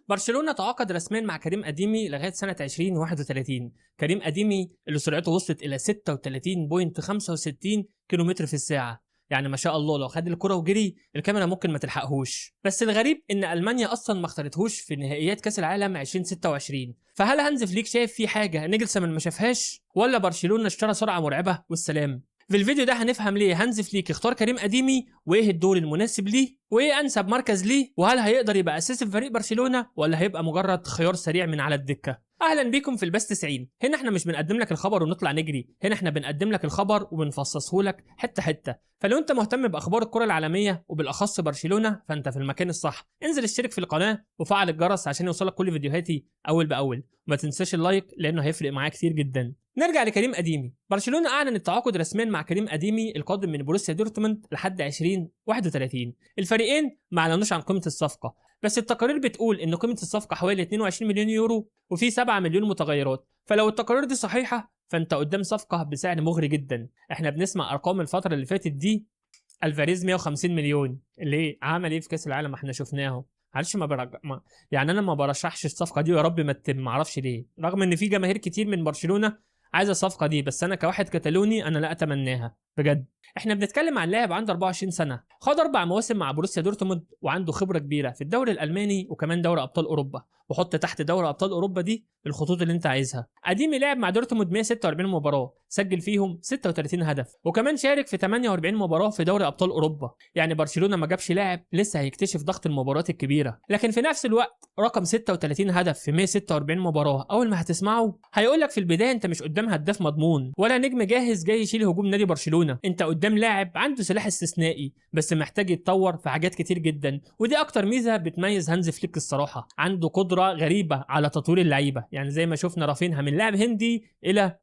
برشلونة تعاقد رسميا مع كريم أديمي لغاية سنة 2031. كريم أديمي اللي سرعته وصلت إلى 36.65 كيلومتر في الساعة، يعني ما شاء الله لو خد الكرة وجري الكاميرا ممكن ما تلحقهوش. بس الغريب إن ألمانيا أصلا ما اختارتهوش في نهائيات كأس العالم 2026. فهل هانز فليك شايف فيه حاجة نيجلسمان ما شافهاش، ولا برشلونة اشترى سرعة مرعبة والسلام؟ في الفيديو ده هنفهم ليه هانز فليك اختار كريم أديمي، وايه الدور المناسب ليه، وايه انسب مركز ليه، وهل هيقدر يبقى اساسي في فريق برشلونة ولا هيبقى مجرد خيار سريع من على الدكة. اهلا بيكم في البث 90. هنا احنا مش بنقدم لك الخبر ونطلع نجري، هنا احنا بنقدم لك الخبر وبنفصصه لك حته حته. فلو انت مهتم باخبار الكره العالميه وبالاخص برشلونه فانت في المكان الصح. انزل اشترك في القناه وفعل الجرس عشان يوصلك كل فيديوهاتي اول باول، وما تنساش اللايك لانه هيفرق معايا كتير جدا. نرجع لكريم أديمي. برشلونة أعلن التعاقد رسميا مع كريم أديمي القادم من بروسيا دورتموند لحد 2031. الفريقين ما اعلنوش عن قيمة الصفقة، بس التقارير بتقول ان قيمة الصفقة حوالي 22 مليون يورو وفي 7 مليون متغيرات. فلو التقارير دي صحيحة فانت قدام صفقة بسعر مغري جدا. احنا بنسمع ارقام الفترة اللي فاتت دي، الفاريز 150 مليون اللي عمل ايه في كاس العالم احنا شفناه. معلش يعني انا ما برشحش الصفقه دي، ويا رب ما تتم. ما اعرفش ليه، رغم ان في جماهير كتير من برشلونه عايزه الصفقه دي، بس انا كواحد كتالوني انا لا اتمناها بجد. احنا بنتكلم عن لاعب عنده 24 سنه، خد 4 مواسم مع بروسيا دورتموند وعنده خبره كبيره في الدوري الالماني وكمان دوري ابطال اوروبا. وحط تحت دوري ابطال اوروبا دي الخطوط اللي انت عايزها. اديمي لعب مع دورتموند 146 مباراه، سجل فيهم 36 هدف، وكمان شارك في 48 مباراه في دوري ابطال اوروبا. يعني برشلونه ما جابش لاعب لسه هيكتشف ضغط المباريات الكبيره، لكن في نفس الوقت رقم 36 هدف في 146 مباراه اول ما هتسمعه هيقول لك في البدايه انت مش قدام هداف مضمون ولا نجم جاهز جاي يشيل هجوم نادي برشلونه، انت قدام لاعب عنده سلاح استثنائي بس محتاج يتطور في حاجات كتير جدا. ودي اكتر ميزه بتميز هانز فليك الصراحه، عنده قدره غريبه على تطوير اللعيبه. يعني زي ما شفنا رافينها من لاعب هندي الى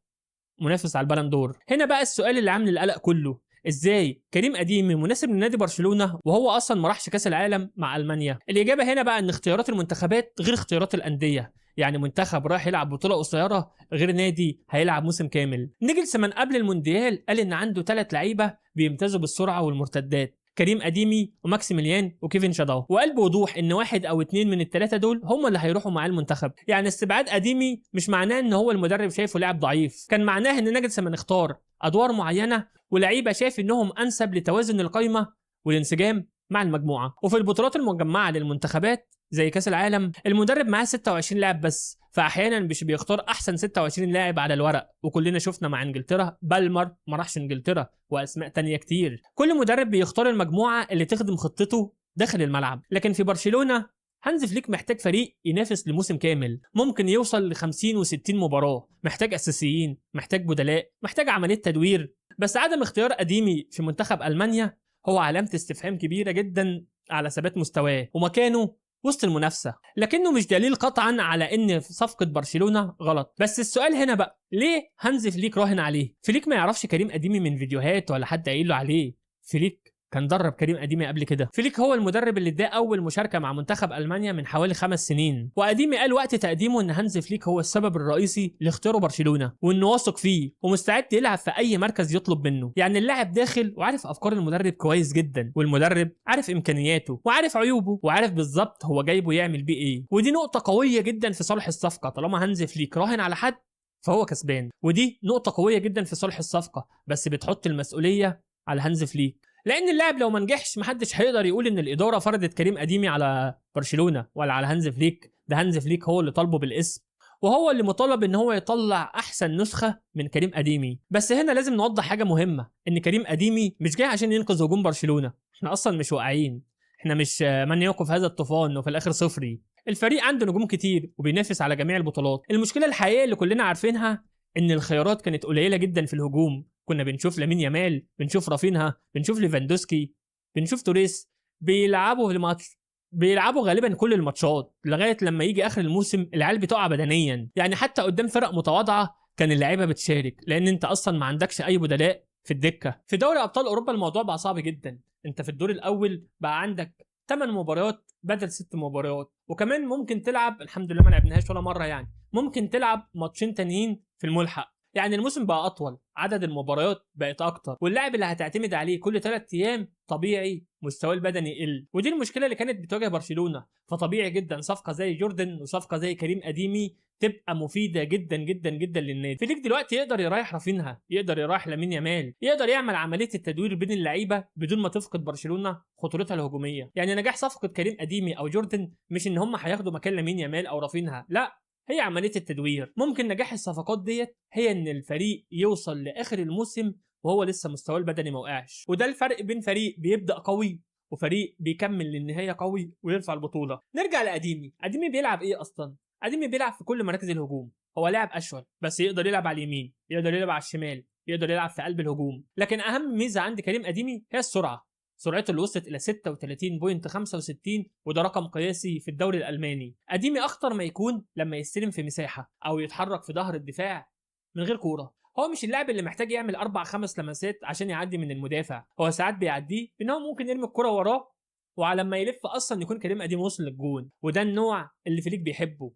منافس على البالون دور. هنا بقى السؤال اللي عامل القلق كله، ازاي كريم أديمي مناسب لنادي برشلونه وهو اصلا ما راحش كاس العالم مع المانيا؟ الاجابه هنا بقى ان اختيارات المنتخبات غير اختيارات الانديه. يعني منتخب رايح يلعب بطوله قصيره غير نادي هيلعب موسم كامل. نيجلسمان قبل المونديال قال ان عنده 3 لعيبه بيمتازوا بالسرعه والمرتدات، كريم أديمي وماكسيميليان وكيفن شاداو، وقال بوضوح ان 1 أو 2 من الثلاثه دول هم اللي هيروحوا مع المنتخب. يعني استبعاد أديمي مش معناه ان هو المدرب شايفه لاعب ضعيف، كان معناه ان ناجلسمان اختار ادوار معينه ولعيبه شايف انهم انسب لتوازن القائمه والانسجام مع المجموعه. وفي البطولات المجمعه للمنتخبات زي كاس العالم المدرب معاه 26 لاعب بس، فاحيانا مش بيختار احسن 26 لاعب على الورق. وكلنا شفنا مع انجلترا بالمر ما راحش انجلترا واسماء تانية كتير. كل مدرب بيختار المجموعه اللي تخدم خطته داخل الملعب. لكن في برشلونه هانز فليك محتاج فريق ينافس لموسم كامل، ممكن يوصل ل 50 و60 مباراه، محتاج اساسيين، محتاج بدلاء، محتاج عمليه تدوير. بس عدم اختيار أديمي في منتخب ألمانيا هو علامة استفهام كبيرة جدا على ثبات مستواه ومكانه وسط المنافسة، لكنه مش دليل قطعا على ان صفقة برشلونة غلط. بس السؤال هنا بقى، ليه هانز فليك راهن عليه؟ فليك ما يعرفش كريم أديمي من فيديوهات ولا حد قايل له عليه. فليك كان درب كريم أديمي قبل كده. فليك هو المدرب اللي اداه اول مشاركه مع منتخب المانيا من حوالي 5 سنين، وأديمي قال وقت تقديمه ان هانز فليك هو السبب الرئيسي لاختياره برشلونه، وانه واثق فيه ومستعد يلعب في اي مركز يطلب منه. يعني اللاعب داخل وعارف افكار المدرب كويس جدا، والمدرب عارف امكانياته وعارف عيوبه وعارف بالظبط هو جايبه يعمل بيه ايه. ودي نقطه قويه جدا في صالح الصفقه. طالما هانز فليك راهن على حد فهو كسبان، ودي نقطه قويه جدا في صالح الصفقه، بس بتحط المسؤوليه على هانز فليك. لان اللاعب لو ما نجحش محدش هيقدر يقول ان الاداره فرضت كريم أديمي على برشلونه ولا على هانز فليك. ده هانز فليك هو اللي طالبه بالاسم، وهو اللي مطالب ان هو يطلع احسن نسخه من كريم أديمي. بس هنا لازم نوضح حاجه مهمه، ان كريم أديمي مش جاي عشان ينقذ هجوم برشلونه. احنا اصلا مش واقعين، احنا مش من يوقف هذا الطوفان وفي الاخر صفري. الفريق عنده نجوم كتير وبينافس على جميع البطولات. المشكله الحقيقيه اللي كلنا عارفينها ان الخيارات كانت قليله جدا في الهجوم. كنا بنشوف لامين يامال، بنشوف رافينها، بنشوف ليفاندوسكي، بنشوف توريس بيلعبوا في الماتش، بيلعبوا غالبا كل الماتشات لغايه لما يجي اخر الموسم العيال بتقع بدنيا. يعني حتى قدام فرق متواضعه كان اللعيبه بتشارك، لان انت اصلا ما عندكش اي بدلاء في الدكه. في دوري ابطال اوروبا الموضوع بقى صعب جدا. انت في الدور الاول بقى عندك 8 مباريات بدل 6 مباريات، وكمان ممكن تلعب، الحمد لله ما لعبناهاش ولا مره، يعني ممكن تلعب ماتشين تانيين في الملحق. يعني الموسم بقى اطول، عدد المباريات بقت اكتر، واللاعب اللي هتعتمد عليه كل 3 ايام طبيعي مستواه البدني يقل، ودي المشكله اللي كانت بتواجه برشلونه. فطبيعي جدا صفقه زي جوردن وصفقه زي كريم اديمي تبقى مفيده جدا جدا جدا للنادي. فليك دلوقتي يقدر يريح رافينها، يقدر يريح لامين يامال، يقدر يعمل عمليه التدوير بين اللعيبه بدون ما تفقد برشلونه خطورتها الهجوميه. يعني نجاح صفقه كريم اديمي او جوردن مش ان هم هياخدوا مكان لامين يامال او رافينها، لا، هي عمليه التدوير. ممكن نجاح الصفقات ديت هي ان الفريق يوصل لاخر الموسم وهو لسه مستواه البدني ما وقعش، وده الفرق بين فريق بيبدا قوي وفريق بيكمل للنهايه قوي ويرفع البطوله. نرجع لاديمي. اديمي بيلعب ايه اصلا؟ اديمي بيلعب في كل مراكز الهجوم. هو لاعب اشول، بس يقدر يلعب على اليمين، يقدر يلعب على الشمال، يقدر يلعب في قلب الهجوم. لكن اهم ميزه عند كريم اديمي هي السرعه. سرعته اللي وصلت الى 36.65، وده رقم قياسي في الدوري الالماني. اديمي اخطر ما يكون لما يستلم في مساحه او يتحرك في ظهر الدفاع من غير كوره. هو مش اللاعب اللي محتاج يعمل 4 5 لمسات عشان يعدي من المدافع، هو ساعات بيعديه ان هو ممكن يرمي الكرة وراه، وعلى ما يلف اصلا يكون كريم اديم وصل للجون. وده النوع اللي فليك بيحبه،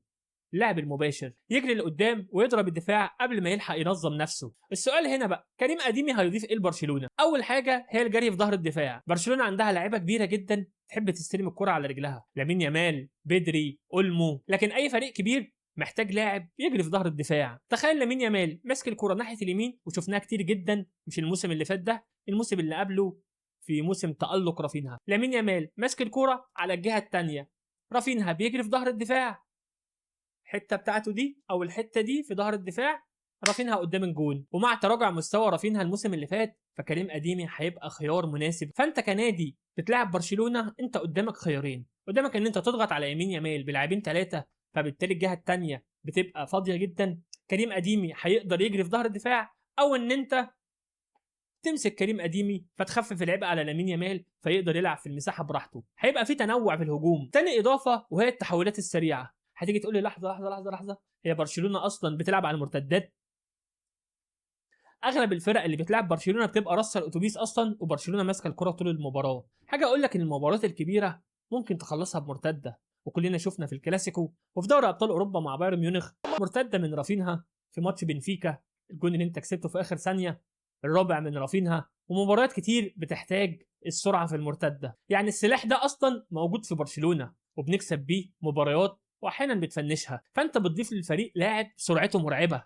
اللاعب المباشر، يجري لقدام ويضرب الدفاع قبل ما يلحق ينظم نفسه. السؤال هنا بقى، كريم اديمي هيضيف ايه لبرشلونه؟ اول حاجه هي الجري في ظهر الدفاع. برشلونه عندها لعيبه كبيره جدا تحب تستلم الكرة على رجلها، لامين يامال، بدري، اولمو. لكن اي فريق كبير محتاج لاعب يجري في ظهر الدفاع. تخيل لامين يامال ماسك الكرة ناحيه اليمين، وشفناها كتير جدا، مش الموسم اللي فات ده، الموسم اللي قبله، في موسم تألق رافينها. لامين يامال ماسك الكرة على الجهه الثانيه، رافينها بيجري في ظهر الدفاع، الحته بتاعته دي او الحته دي في ظهر الدفاع، رافينها قدام الجون. ومع تراجع مستوى رافينها الموسم اللي فات، فكريم اديمي هيبقى خيار مناسب. فانت كنادي بتلعب برشلونه، انت قدامك خيارين، قدامك ان انت تضغط على يمين يامال بلاعبين 3، فبالتالي الجهه الثانيه بتبقى فاضيه جدا، كريم اديمي هيقدر يجري في ظهر الدفاع، او ان انت تمسك كريم اديمي فتخفف العبء على لامين يامال فيقدر يلعب في المساحه براحته. هيبقى في تنوع في الهجوم. تاني اضافه وهي التحولات السريعه. هتيجي تقول لي لحظه لحظه لحظه لحظه، هي برشلونه اصلا بتلعب على المرتدات؟ اغلب الفرق اللي بتلعب برشلونه بتبقى رصه الاتوبيس اصلا، وبرشلونه ماسكه الكره طول المباراه. حاجه اقول لك ان المباريات الكبيره ممكن تخلصها بمرتده، وكلنا شفنا في الكلاسيكو وفي دوري ابطال اوروبا مع بايرن ميونخ مرتده من رافينها في ماتش بنفيكا، الجون اللي انت كسبته في اخر ثانيه، الرابع من رافينها. ومباريات كتير بتحتاج السرعه في المرتده. يعني السلاح ده اصلا موجود في برشلونه وبنكسب بيه مباريات واحيانا بتفنشها. فانت بتضيف للفريق لاعب سرعته مرعبه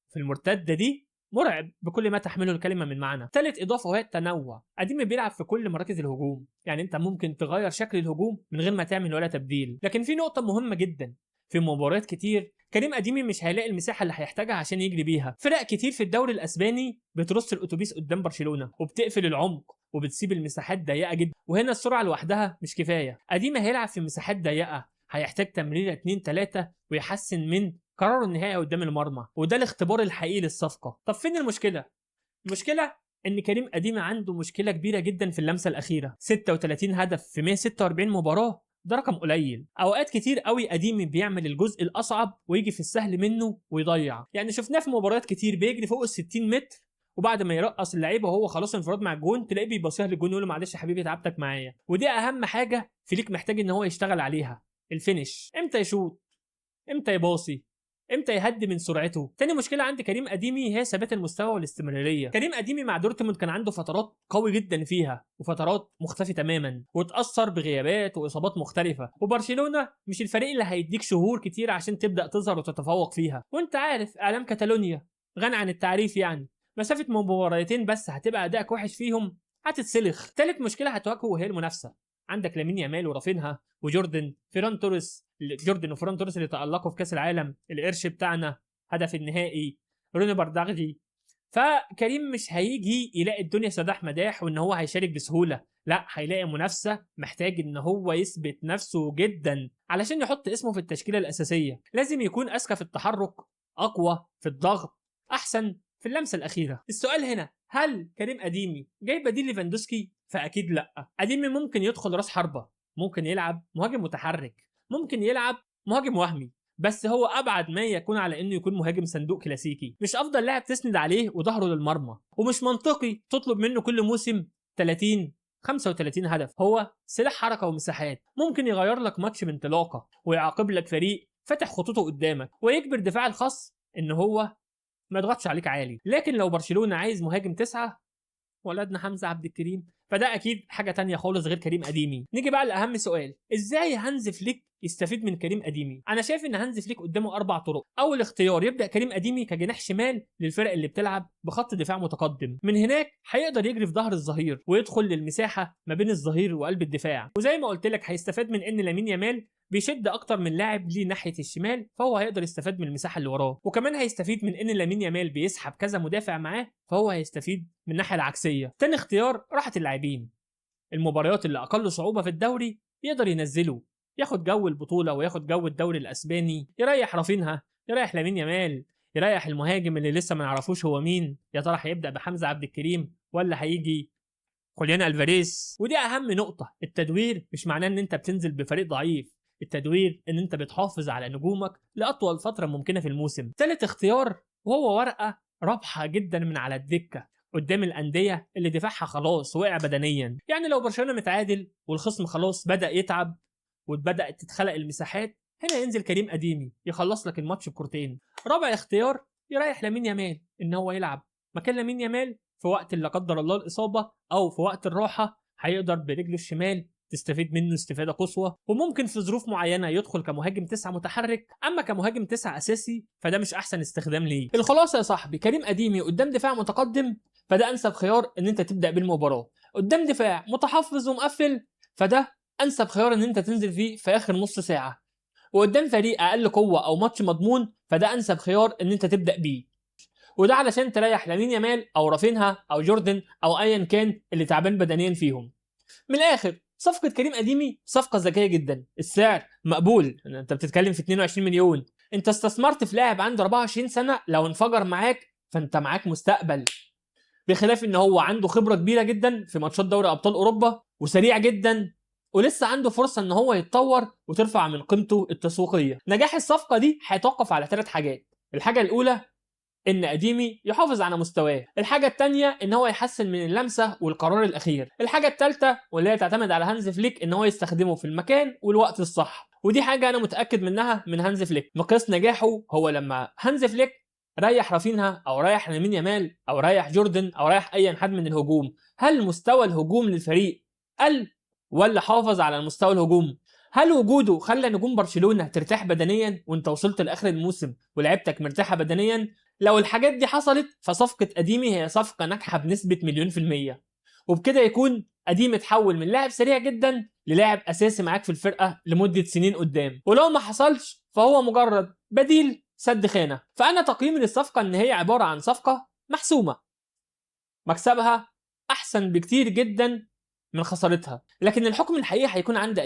في المرتده دي، مرعب بكل ما تحمله الكلمه من معنى. ثالث اضافه وهي التنوع. اديمي بيلعب في كل مراكز الهجوم، يعني انت ممكن تغير شكل الهجوم من غير ما تعمل ولا تبديل. لكن في نقطه مهمه جدا، في مباريات كتير كريم اديمي مش هيلاقي المساحه اللي هيحتاجها عشان يجري بيها. فرق كتير في الدوري الاسباني بترص الاتوبيس قدام برشلونه وبتقفل العمق وبتسيب المساحات ضيقه جدا، وهنا السرعه لوحدها مش كفايه. اديمي هيلعب في مساحات ضيقه، هيحتاج تمريره 2 3 ويحسن من قراره النهائي قدام المرمى، وده الاختبار الحقيقي للصفقه. طب فين المشكله؟ المشكله ان كريم اديمي عنده مشكله كبيره جدا في اللمسه الاخيره. 36 هدف في 146 مباراه، ده رقم قليل. اوقات كتير قوي اديمي بيعمل الجزء الاصعب ويجي في السهل منه ويضيع. يعني شفناه في مباريات كتير بيجري فوق ال 60 متر، وبعد ما يرقص اللعيبه وهو خلاص انفراد مع الجون، تلاقيه بيبصيها للجون يقول له معلش يا حبيبي تعبتك معايا. ودي اهم حاجه فليك محتاج ان هو يشتغل عليها، الفينش. امتى يشوط، امتى يباصي، امتى يهدي من سرعته. تاني مشكله عند كريم اديمي هي ثبات المستوى والاستمراريه. كريم اديمي مع دورتموند كان عنده فترات قوي جدا فيها وفترات مختفي تماما، واتاثر بغيابات واصابات مختلفه. وبرشلونه مش الفريق اللي هيديك شهور كتير عشان تبدا تظهر وتتفوق فيها. وانت عارف اعلام كاتالونيا غني عن التعريف، يعني مسافه مباراتين بس هتبقى ادائك وحش فيهم هتتسلخ. تالت مشكله هتواجهه وهي المنافسه. عندك لامين يامال ورافينها وجوردن، فيران توريس، جوردن وفيران توريس اللي تألقوا في كاس العالم، القرش بتاعنا، هدف النهائي، روني بارداغجي. فكريم مش هيجي يلاقي الدنيا سداح مداح وان هو هيشارك بسهوله، لا، هيلاقي منافسه، محتاج ان هو يثبت نفسه جدا علشان يحط اسمه في التشكيله الاساسيه. لازم يكون اذكى في التحرك، اقوى في الضغط، احسن في اللمسه الاخيره. السؤال هنا، هل كريم اديمي جاي بديل ليفاندوسكي؟ فاكيد لا. اديمي ممكن يدخل راس حربه، ممكن يلعب مهاجم متحرك، ممكن يلعب مهاجم وهمي، بس هو ابعد ما يكون على انه يكون مهاجم صندوق كلاسيكي. مش افضل لاعب تسند عليه وظهره للمرمى، ومش منطقي تطلب منه كل موسم 30 35 هدف. هو سلاح حركه ومساحات، ممكن يغير لك ماتش بانطلاقه ويعاقب لك فريق فتح خطوطه قدامك، ويجبر دفاع الخصم ان هو ما يضغطش عليك عالي. لكن لو برشلونه عايز مهاجم 9 ولدنا حمزه عبد الكريم، فده اكيد حاجه تانية خالص غير كريم اديمي. نيجي بقى لاهم سؤال، ازاي هانز فليك يستفيد من كريم اديمي؟ انا شايف ان هانز فليك قدامه 4 طرق. اول اختيار، يبدا كريم اديمي كجناح شمال للفرق اللي بتلعب بخط دفاع متقدم. من هناك هيقدر يجري في ظهر الظهير ويدخل للمساحه ما بين الظهير وقلب الدفاع. وزي ما قلت لك هيستفاد من ان لامين يامال بيشد اكتر من لاعب ليه ناحيه الشمال، فهو هيقدر يستفاد من المساحه اللي وراه. وكمان هيستفيد من ان لامين يامال بيسحب كذا مدافع معاه، فهو هيستفيد من الناحيه العكسيه. تاني اختيار، راحه اللاعبين. المباريات اللي اقل صعوبه في الدوري يقدر ينزله، ياخد جو البطوله وياخد جو الدوري الاسباني، يريح رافينها، يريح لامين يامال، يريح المهاجم اللي لسه ما نعرفوش هو مين، يا ترى هيبدا بحمزه عبد الكريم ولا هيجي خوليان الفاريز. ودي اهم نقطه، التدوير مش معناه ان انت بتنزل بفريق ضعيف، التدوير ان انت بتحافظ على نجومك لاطول فتره ممكنه في الموسم. ثالث اختيار، وهو ورقه رابحه جدا من على الدكه قدام الانديه اللي دفاعها خلاص وقع بدنيا. يعني لو برشلونه متعادل والخصم خلاص بدا يتعب وبدات تتخلق المساحات، هنا ينزل كريم اديمي يخلص لك الماتش بكورتين. رابع اختيار، يريح لامين يامال ان هو يلعب مكان لامين يامال في وقت لا قدر الله الاصابه او في وقت الراحه، هيقدر برجله الشمال تستفيد منه استفاده قصوى. وممكن في ظروف معينه يدخل كمهاجم 9 متحرك، اما كمهاجم 9 اساسي فده مش احسن استخدام ليه. الخلاصه يا صاحبي، كريم اديمي قدام دفاع متقدم فده انسب خيار ان انت تبدا بالمباراه. قدام دفاع متحفظ ومقفل فده انسب خيار ان انت تنزل فيه في اخر نص ساعه. وقدام فريق اقل قوه او ماتش مضمون فده انسب خيار ان انت تبدا بيه. وده علشان تريح لامين يامال او رافينها او جوردن او ايا كان اللي تعبان بدنيا فيهم. من الاخر، صفقه كريم اديمي صفقه ذكيه جدا، السعر مقبول، انت بتتكلم في 22 مليون. انت استثمرت في لاعب عنده 24 سنه، لو انفجر معاك فانت معاك مستقبل. بخلاف ان هو عنده خبره كبيره جدا في ماتشات دوري ابطال اوروبا وسريع جدا، ولسه عنده فرصه ان هو يتطور وترفع من قيمته التسويقيه. نجاح الصفقه دي هيتوقف على 3 حاجات. الحاجه الاولى ان اديمي يحافظ على مستواه، الحاجه الثانيه ان هو يحسن من اللمسه والقرار الاخير، الحاجه الثالثه واللي هي تعتمد على هانز فليك ان هو يستخدمه في المكان والوقت الصح. ودي حاجه انا متاكد منها من هانز فليك. مقياس نجاحه هو لما هانز فليك ريح رافينها او ريح لامين يامال او ريح جوردن او ريح اي حد من الهجوم، هل مستوى الهجوم للفريق قل ولا حافظ على المستوى الهجوم؟ هل وجوده خلى نجوم برشلونه ترتاح بدنيا وانت وصلت لاخر الموسم ولعبتك مرتاحه بدنيا؟ لو الحاجات دي حصلت فصفقة أديمي هي صفقة ناجحة بنسبة 100%. وبكده يكون أديمي اتحول من لاعب سريع جدا للاعب أساسي معاك في الفرقة لمدة سنين قدام. ولو ما حصلش فهو مجرد بديل سد خانة. فأنا تقييمي للصفقة إن هي عبارة عن صفقة محسومة، مكسبها أحسن بكتير جدا من خسارتها. لكن الحكم الحقيقي هيكون عند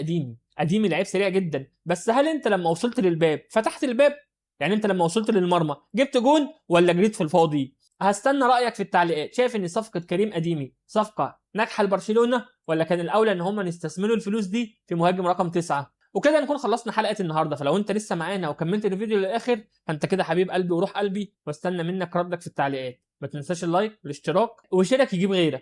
أديمي لعيب سريع جدا، بس هل أنت لما وصلت للباب فتحت الباب؟ يعني انت لما وصلت للمرمى جبت جون ولا جريت في الفاضي؟ هستنى رايك في التعليقات. شايف ان صفقه كريم اديمي صفقه ناجحه لبرشلونه ولا كان الاولى ان هم يستثمروا الفلوس دي في مهاجم رقم 9؟ وكده نكون خلصنا حلقه النهارده. فلو انت لسه معانا وكملت الفيديو للاخر فانت كده حبيب قلبي وروح قلبي، واستنى منك ردك في التعليقات. ما تنساش اللايك والاشتراك وشارك يجيب غيرك.